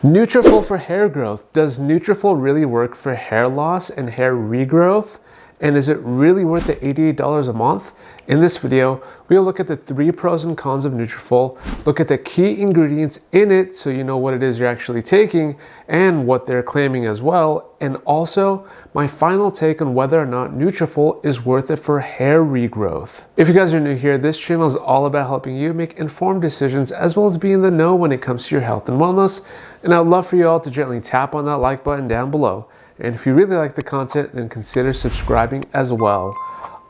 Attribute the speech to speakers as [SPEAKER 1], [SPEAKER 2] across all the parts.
[SPEAKER 1] Nutrafol for hair growth. Does Nutrafol really work for hair loss and hair regrowth? And is it really worth the $88 a month? In this video, we'll look at the 3 pros and cons of Nutrafol, look at the key ingredients in it so you know what it is you're actually taking and what they're claiming as well, and also my final take on whether or not Nutrafol is worth it for hair regrowth. If you guys are new here, this channel is all about helping you make informed decisions as well as be in the know when it comes to your health and wellness, and I'd love for you all to gently tap on that like button down below. And if you really like the content, then consider subscribing as well.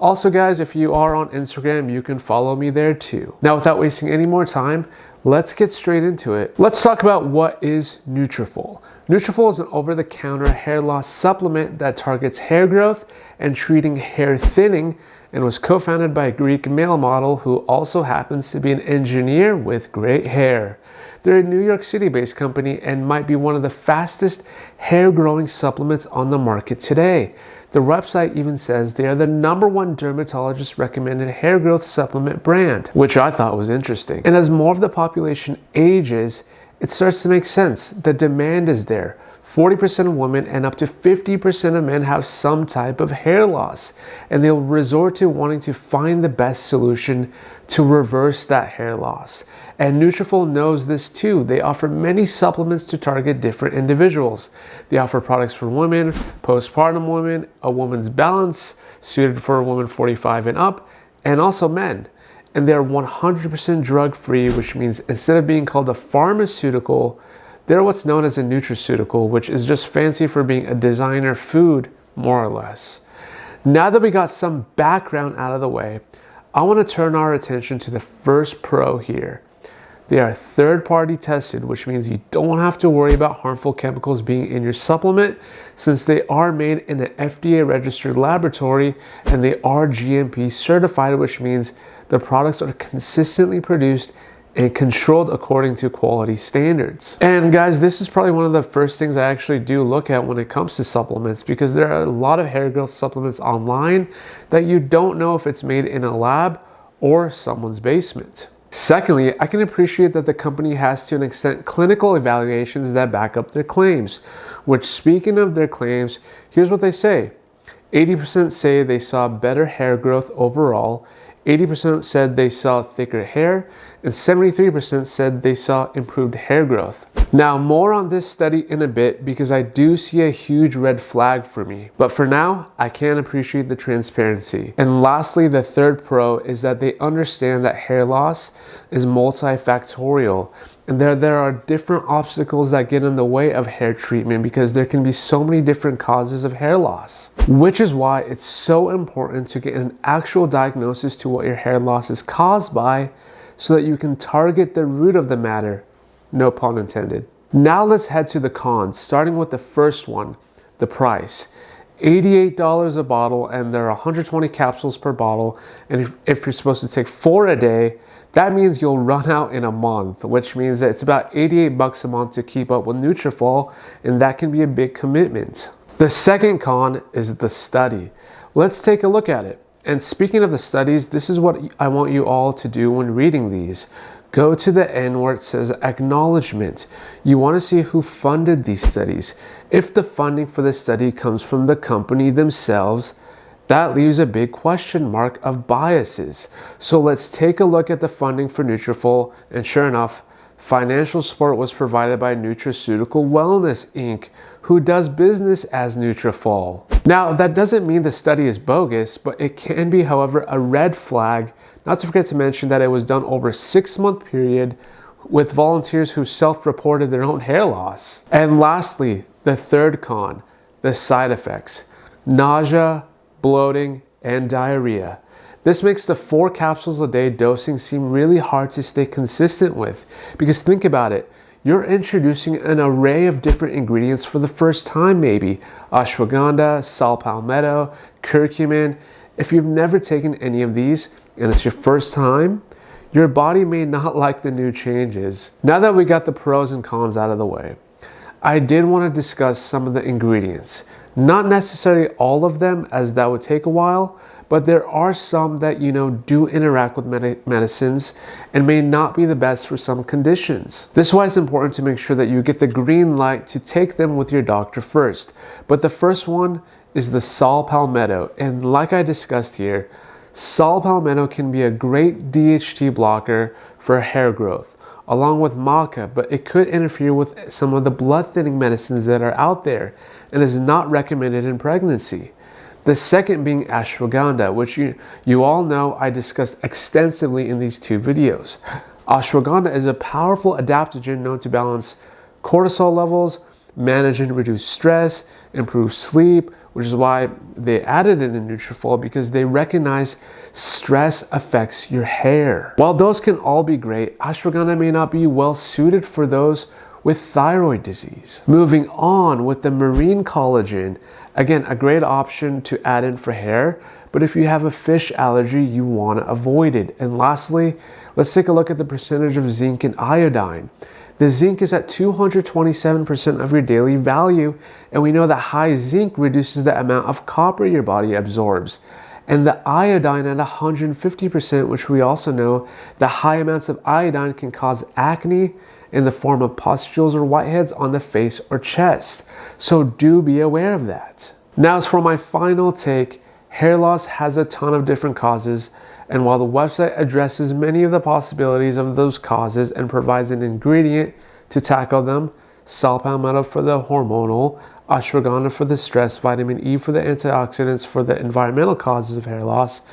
[SPEAKER 1] Also guys, if you are on Instagram, you can follow me there too. Now without wasting any more time, let's get straight into it. Let's talk about what is Nutrafol. Nutrafol is an over-the-counter hair loss supplement that targets hair growth and treating hair thinning, and was co-founded by a Greek male model who also happens to be an engineer with great hair. They're a New York City-based company and might be one of the fastest hair-growing supplements on the market today. The website even says they are the #1 dermatologist-recommended hair growth supplement brand, which I thought was interesting. And as more of the population ages, it starts to make sense. The demand is there. 40% of women and up to 50% of men have some type of hair loss, and they'll resort to wanting to find the best solution to reverse that hair loss. And Nutrafol knows this too. They offer many supplements to target different individuals. They offer products for women, postpartum women, a woman's balance, suited for a woman 45 and up, and also men. And they're 100% drug-free, which means instead of being called a pharmaceutical, they're what's known as a nutraceutical, which is just fancy for being a designer food, more or less. Now that we got some background out of the way, I want to turn our attention to the first pro here. They are third-party tested, which means you don't have to worry about harmful chemicals being in your supplement since they are made in an FDA-registered laboratory and they are GMP certified, which means the products are consistently produced and controlled according to quality standards. And guys, this is probably one of the first things I actually do look at when it comes to supplements, because there are a lot of hair growth supplements online that you don't know if it's made in a lab or someone's basement. Secondly, I can appreciate that the company has to an extent clinical evaluations that back up their claims, which, speaking of their claims, here's what they say. 80% say they saw better hair growth overall, 80% said they saw thicker hair, and 73% said they saw improved hair growth. Now, more on this study in a bit because I do see a huge red flag for me. But for now, I can appreciate the transparency. And lastly, the third pro is that they understand that hair loss is multifactorial. And there are different obstacles that get in the way of hair treatment because there can be so many different causes of hair loss. Which is why it's so important to get an actual diagnosis to what your hair loss is caused by so that you can target the root of the matter. No pun intended. Now let's head to the cons, starting with the first one, the price. $88 a bottle, and there are 120 capsules per bottle, and if you're supposed to take 4 a day, that means you'll run out in a month, which means that it's about $88 a month to keep up with Nutrafol, and that can be a big commitment. The second con is the study. Let's take a look at it. And speaking of the studies, this is what I want you all to do when reading these. Go to the end where it says acknowledgement. You want to see who funded these studies. If the funding for the study comes from the company themselves, that leaves a big question mark of biases. So let's take a look at the funding for Nutrafol, and sure enough, financial support was provided by Nutraceutical Wellness Inc., who does business as Nutrafol. Now, that doesn't mean the study is bogus, but it can be, however, a red flag. Not to forget to mention that it was done over a 6-month period with volunteers who self-reported their own hair loss. And lastly, the third con, the side effects: nausea, bloating, and diarrhea. This makes the 4 capsules a day dosing seem really hard to stay consistent with, because think about it, you're introducing an array of different ingredients for the first time maybe. Ashwagandha, saw palmetto, curcumin. If you've never taken any of these and it's your first time, your body may not like the new changes. Now that we got the pros and cons out of the way, I did want to discuss some of the ingredients. Not necessarily all of them, as that would take a while, but there are some that, do interact with medicines and may not be the best for some conditions. This is why it's important to make sure that you get the green light to take them with your doctor first. But the first one is the saw palmetto. And like I discussed here, saw palmetto can be a great DHT blocker for hair growth, along with maca, but it could interfere with some of the blood thinning medicines that are out there and is not recommended in pregnancy. The second being ashwagandha, which you all know I discussed extensively in these two videos. Ashwagandha is a powerful adaptogen known to balance cortisol levels, manage and reduce stress, improve sleep, which is why they added it in Nutrafol, because they recognize stress affects your hair. While those can all be great, ashwagandha may not be well suited for those with thyroid disease. Moving on with the marine collagen, again, a great option to add in for hair, but if you have a fish allergy, you want to avoid it. And lastly, let's take a look at the percentage of zinc and iodine. The zinc is at 227% of your daily value, and we know that high zinc reduces the amount of copper your body absorbs. And the iodine at 150%, which we also know that high amounts of iodine can cause acne in the form of pustules or whiteheads on the face or chest. So do be aware of that. Now, as for my final take, hair loss has a ton of different causes, and while the website addresses many of the possibilities of those causes and provides an ingredient to tackle them, saw palmetto for the hormonal, ashwagandha for the stress, vitamin E for the antioxidants for the environmental causes of hair loss,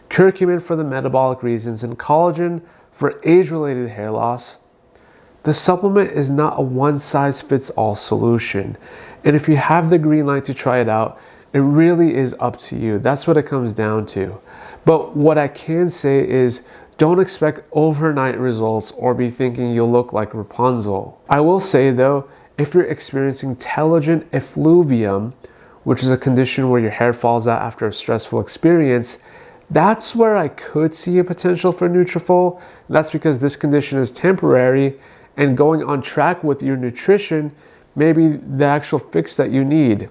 [SPEAKER 1] curcumin for the metabolic reasons, and collagen for age-related hair loss, the supplement is not a one-size-fits-all solution. And if you have the green light to try it out, it really is up to you. That's what it comes down to. But what I can say is, don't expect overnight results or be thinking you'll look like Rapunzel. I will say though, if you're experiencing telogen effluvium, which is a condition where your hair falls out after a stressful experience, that's where I could see a potential for Nutrafol. That's because this condition is temporary, and going on track with your nutrition may be the actual fix that you need.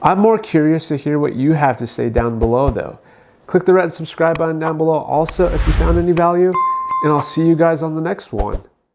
[SPEAKER 1] I'm more curious to hear what you have to say down below though. Click the red subscribe button down below also if you found any value, and I'll see you guys on the next one.